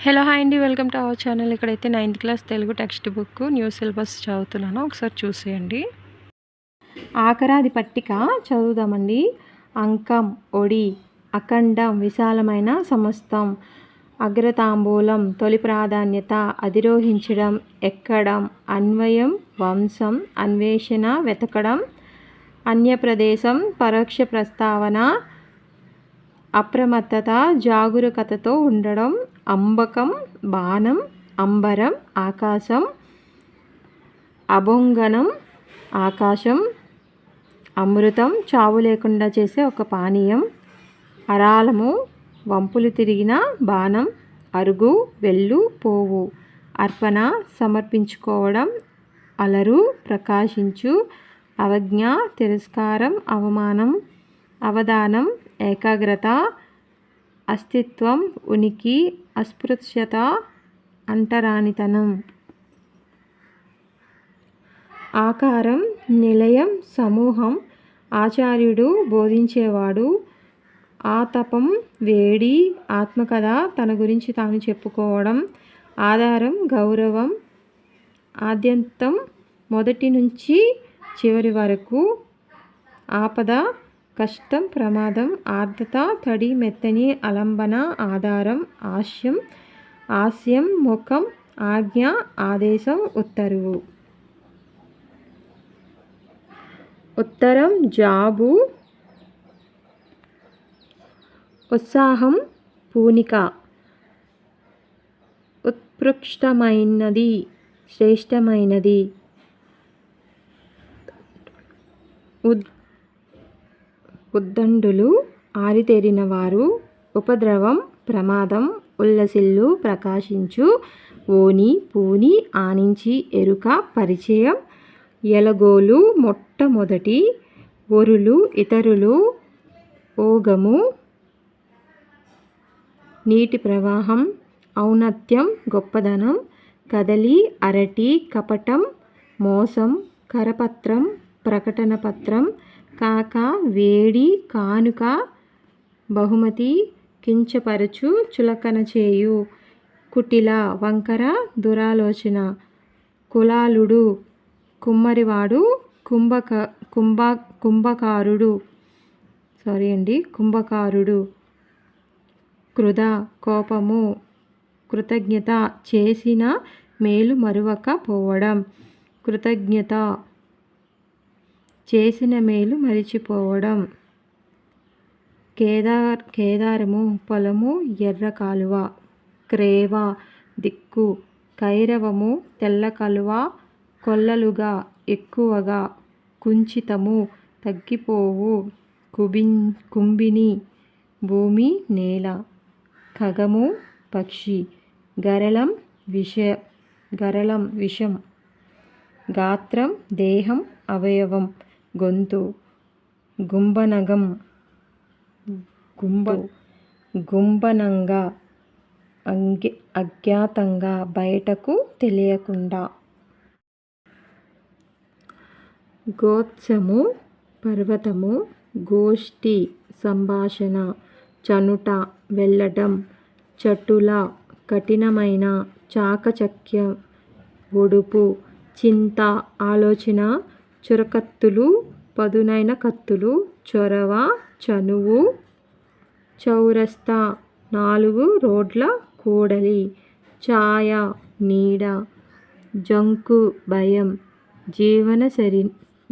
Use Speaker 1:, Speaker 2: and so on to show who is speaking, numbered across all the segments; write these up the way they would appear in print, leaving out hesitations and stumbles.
Speaker 1: Hello hi అండి, welcome to our channel. ఇక్కడైతే 9th class Telugu text book new syllabus చదువుతున్నాను. ఒకసారి చూసేయండి. ఆకరాది పట్టిక చదువుదామండి. అంకం, ఒడి, అఖండం, విశాలమైన సమస్తం, అగ్రతాంబూలం, తొలి ప్రాధాన్యత, అధిరోహించడం, ఎక్కడం, అన్వయం, వంశం, అన్వేషణ, వెతకడం, అన్యప్రదేశం, పరోక్ష ప్రస్తావన, అప్రమత్తత, జాగరూకతతో ఉండడం, అంబకం, బాణం, అంబరం, ఆకాశం, అభంగనం, ఆకాశం, అమృతం, చావు లేకుండా చేసే ఒక పానీయం, అరాలము, వంపులు తిరిగిన బాణం, అరుగు, వెళ్ళు, పోవు, అర్పణ, సమర్పించుకోవడం, అలరు, ప్రకాశించు, అవజ్ఞ, తిరస్కారం, అవమానం, అవధానం, ఏకాగ్రత, అస్తిత్వం, ఉనికి, అస్పృశ్యత, అంటరానితనం. ఆకారం, నిలయం, సమూహం, ఆచార్యుడు, బోధించేవాడు, ఆతపం, వేడి, ఆత్మకథ, తన గురించి తాను చెప్పుకోవడం, ఆధారం, గౌరవం, ఆద్యంతం, మొదటి నుంచి చివరి వరకు, ఆపద, కష్టం, ప్రమాదం, ఆర్ద్రత, తడి, మెత్తని, అలంబన, ఆధారం, ఆస్యం, హాస్యం, ముఖం, ఆజ్ఞ, ఆదేశం, ఉత్తర్వు. ఉత్తరం, జాబు, ఉత్సాహం, పూనిక, ఉత్కృష్టమైనది, శ్రేష్టమైనది, ఉద్దండులు, ఆరితేరినవారు, ఉపద్రవం, ప్రమాదం, ఉల్లసిల్లు, ప్రకాశించు, ఓని, పూని, ఆనించి, ఎరుక, పరిచయం, ఎలగోలు, మొట్టమొదటి, ఒరులు, ఇతరులు, ఓగము, నీటి ప్రవాహం, ఔన్నత్యం, గొప్పదనం, కదలి, అరటి, కపటం, మోసం, కరపత్రం, ప్రకటన పత్రం, కాక, వేడి, కానుక, బహుమతి, కించపరచు, చులకన చేయు, కుటిల, వంకర, దురాలోచన, కులాలుడు, కుమ్మరివాడు, కుంభకారుడు, క్రుధ, కోపము, కృతజ్ఞత, చేసిన మేలు మరువక పోవడం, కృతజ్ఞత, చేసిన మేలు మరిచిపోవడం, కేదారము, పొలము, ఎర్ర కాలువ, క్రేవ, దిక్కు, కైరవము, తెల్ల కలువ, కొల్లలుగా, ఎక్కువగా, కుంచితము, తగ్గిపోవు, కుంభిని, భూమి, నేల, ఖగము, పక్షి, గరళం, విషం, గాత్రం, దేహం, అవయవం, గొంతు, గుంబనగం, గుంబనంగా, అజ్ఞాతంగా, బయటకు తెలియకుండా, గోత్సము, పర్వతము, గోష్ఠి, సంభాషణ, చనుట, వెళ్ళటం, చటుల, కఠినమైన, చాకచక్యం, ఒడుపు, చింత, ఆలోచన, చురకత్తులు, పదునైన కత్తులు, చొరవ, చనువు, చౌరస్తా, 4 రోడ్ల కూడలి, ఛాయ, నీడ, జంకు, భయం,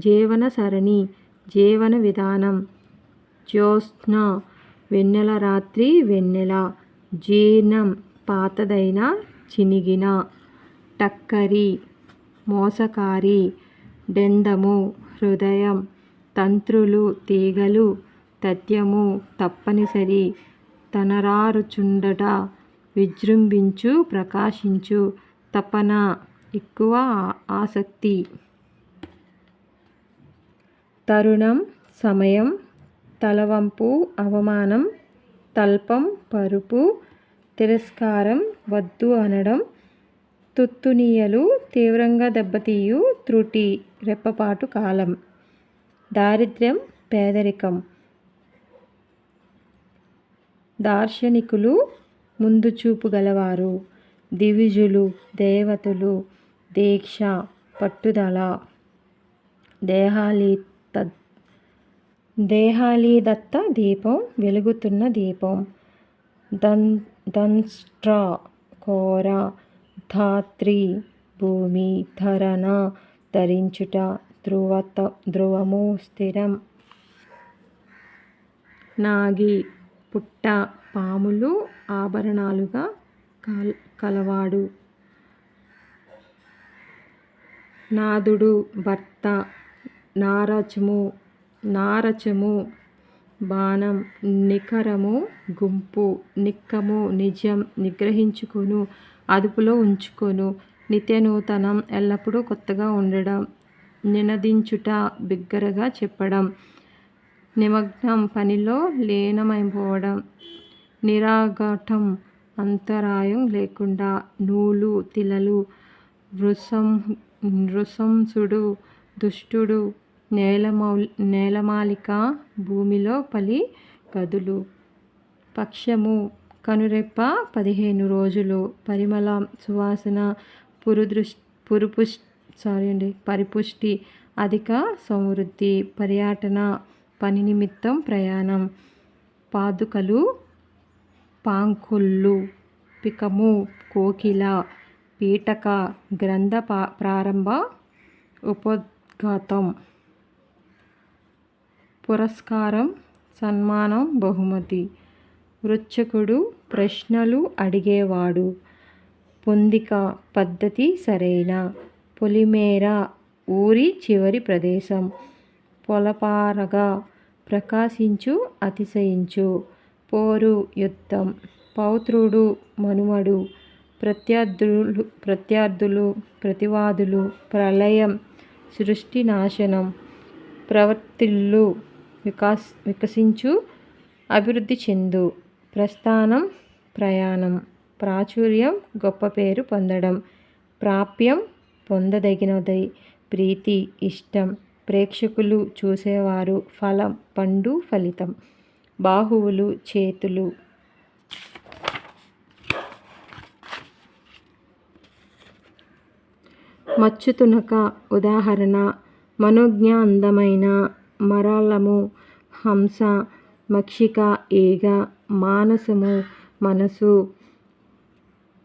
Speaker 1: జీవనసరణి, జీవన విధానం, జ్యోత్స్న, వెన్నెల రాత్రి, వెన్నెల, జీర్ణం, పాతదైన, చినిగిన, టక్కరి, మోసకారి, డెందము, హృదయం, తంత్రులు, తీగలు, తథ్యము, తప్పనిసరి, తనరారుచుండట, విజృంభించు, ప్రకాశించు, తపన, ఎక్కువ ఆసక్తి, తరుణం, సమయం, తలవంపు, అవమానం, తల్పం, పరుపు, తిరస్కారం, వద్దు అనడం, తుత్తునియలు, తీవ్రంగా దెబ్బతీయు, త్రుటి, రెప్పపాటు కాలం, దారిద్ర్యం, పేదరికం, దార్శనికులు, ముందు చూపు గలవారు, దివిజులు, దేవతలు, దీక్ష, పట్టుదల, దేహాలీదత్త దీపం, వెలుగుతున్న దీపం, దంస్ట్రా, కోర, ధాత్రి, భూమి, ధరణ, ధరించుట, ధ్రువము, స్థిరం, నాగి, పుట్ట, పాములు ఆభరణాలుగా కలవాడు, నాదుడు, భర్త, నారచము, బాణం, నికరము, గుంపు, నిక్కము, నిజం, నిగ్రహించుకొను, అదుపులో ఉంచుకొను, నిత్యనూతనం, ఎల్లప్పుడూ కొత్తగా ఉండడం, నినదించుట, బిగ్గరగా చెప్పడం, నిమగ్నం, పనిలో లీనమైపోవడం, నిరాఘాటం, అంతరాయం లేకుండా, నూలు, తిలలు, నృశంసుడు, దుష్టుడు, నేలమాలిక, భూమిలో పలి గదులు, పక్షము, కనురెప్ప, 15 రోజులు, పరిమళం, సువాసన, పరిపుష్టి, అధిక సమృద్ధి, పర్యటన, పని నిమిత్తం ప్రయాణం, పాదుకలు, పాంకొల్లు, పికము, కోకిల, పీటక, గ్రంథ ప్రారంభ, ఉపోద్ఘాతం, పురస్కారం, సన్మానం, బహుమతి, వృశ్చకుడు, ప్రశ్నలు అడిగేవాడు, పొందిక, పద్ధతి, సరైన, పొలిమేర, ఊరి చివరి ప్రదేశం, పొలపారగా, ప్రకాశించు, అతిశయించు, పోరు, యుద్ధం, పౌత్రుడు, మనుమడు, ప్రత్యర్థులు, ప్రతివాదులు, ప్రళయం, సృష్టి నాశనం, ప్రవర్తిల్లు, వికసించు, అభివృద్ధి చెందు, ప్రస్థానం, ప్రయాణం, ప్రాచుర్యం, గొప్ప పేరు పొందడం, ప్రాప్యం, పొందదగినది, ప్రీతి, ఇష్టం, ప్రేక్షకులు, చూసేవారు, ఫలం, పండు, ఫలితం, బాహువులు, చేతులు, మచ్చుతునక, ఉదాహరణ, మనోజ్ఞ, అందమైన, మరలము, హంస, మక్షిక, ఈగ, మానసము, మనసు,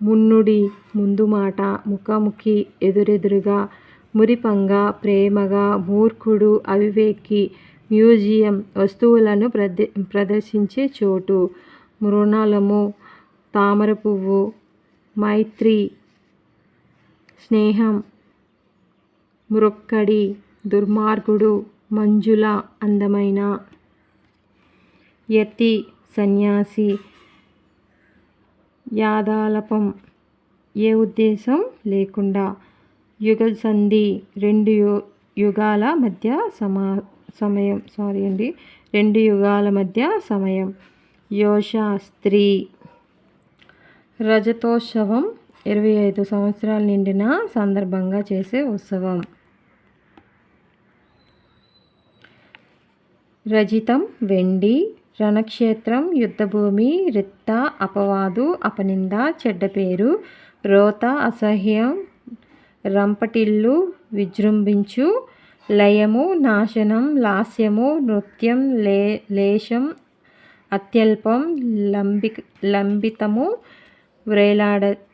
Speaker 1: మున్నుడి, ముందు మాట, ముఖాముఖి, ఎదురెదురుగా, మురిపంగా, ప్రేమగా, మూర్ఖుడు, అవివేకి, మ్యూజియం, వస్తువులను ప్రదర్శించే చోటు, మృణాలము, తామర పువ్వు, మైత్రి, స్నేహం, మృక్కడి, దుర్మార్గుడు, మంజుల, అందమైన, యతి, సన్యాసి, యాదాలపం, ఏ ఉద్దేశం లేకుండా, యుగసంధి, 2 యుగాల మధ్య సమయం, 2 యుగాల మధ్య సమయం, యోష, స్త్రీ, రజతోత్సవం, 25 సంవత్సరాలు నిండిన సందర్భంగా చేసే ఉత్సవం, రజితం, వెండి, రణక్షేత్రం, యుద్ధభూమి, రిత్త, అపవాదు, అపనింద, చెడ్డ పేరు, రోత, అసహ్యం, రంపటిల్లు, విజృంభించు, లయము, నాశనం, లాస్యము, నృత్యం, లేశం, అత్యల్పం, లంబితము,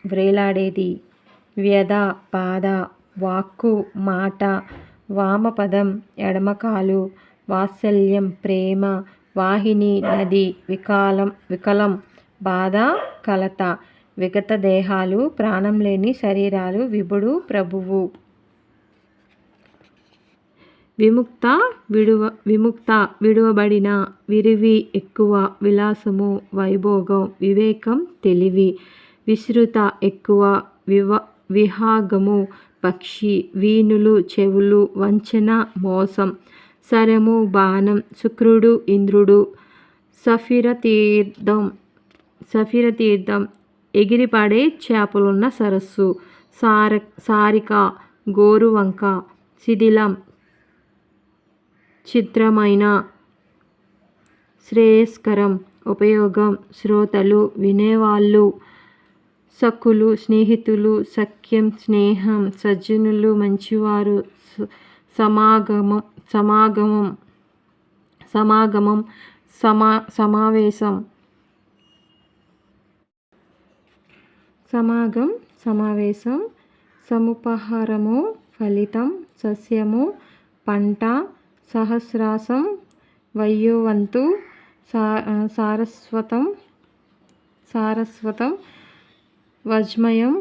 Speaker 1: వ్రేలాడేది, వ్యధ, బాధ, వాక్కు, మాట, వామపదం, ఎడమకాలు, వాత్సల్యం, ప్రేమ, వాహిని, నది, వికలం, బాధ, కలత, విగత దేహాలు, ప్రాణం లేని శరీరాలు, విభుడు, ప్రభువు, విముక్త, విడువబడిన, విరివి, ఎక్కువ, విలాసము, వైభోగం, వివేకం, తెలివి, విస్తృత, ఎక్కువ, విహాగము, పక్షి, వీణులు, చెవులు, వంచన, మోసం, శరము, బాణం, శుక్రుడు, ఇంద్రుడు, సఫిరతీర్థం, ఎగిరిపడే చేపలున్న సరస్సు, సారిక, గోరువంక, శిథిలం, ఛిద్రమైన, శ్రేయస్కరం, ఉపయోగం, శ్రోతలు, వినేవాళ్ళు, సఖులు, స్నేహితులు, సఖ్యం, స్నేహం, సజ్జనులు, మంచివారు, సమాగమం సమాగమం సమాగమం సమావేశం, సమావేశం, సముపహారము, ఫలితం, సస్యము, పంట, సహస్రాసం, వయోవంతు, సారస్వతం, వజ్మయం,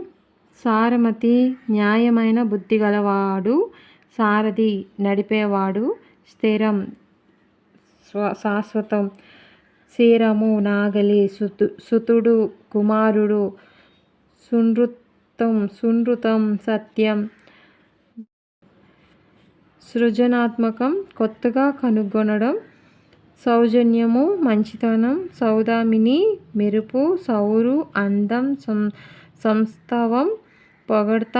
Speaker 1: సారమతి, న్యాయమైన బుద్ధి గలవాడు, సారథి, నడిపేవాడు, స్థిరం, శాశ్వతం, శీరము, నాగలి, సుతుడు, కుమారుడు, సునృతం, సత్యం, సృజనాత్మకం, కొత్తగా కనుగొనడం, సౌజన్యము, మంచితనం, సౌదామిని, మెరుపు, సౌరు, అందం, సంస్తవం, పొగడ్త,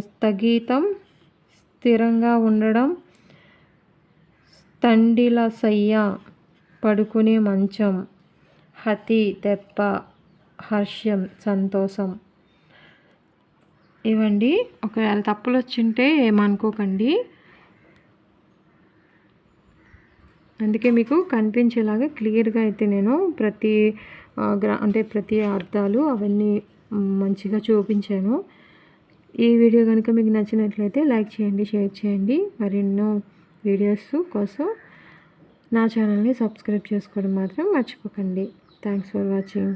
Speaker 1: స్థగితం, స్థిరంగా ఉండడం, తండిలసయ్య, పడుకునే మంచం, హతి, దెబ్బ, హర్షం, సంతోషం. ఇవండి. ఒకవేళ తప్పులు వచ్చింటే ఏమనుకోకండి, అందుకే మీకు కనిపించేలాగా క్లియర్గా అయితే నేను ప్రతి ప్రతి అర్థాలు అవన్నీ మంచిగా చూపించాను. ఈ వీడియో కనుక మీకు నచ్చినట్లయితే లైక్ చేయండి, షేర్ చేయండి. మరెన్నో వీడియోస్ కోసం నా ఛానల్ని సబ్స్క్రైబ్ చేసుకోవడం మాత్రం మర్చిపోకండి. Thanks for watching.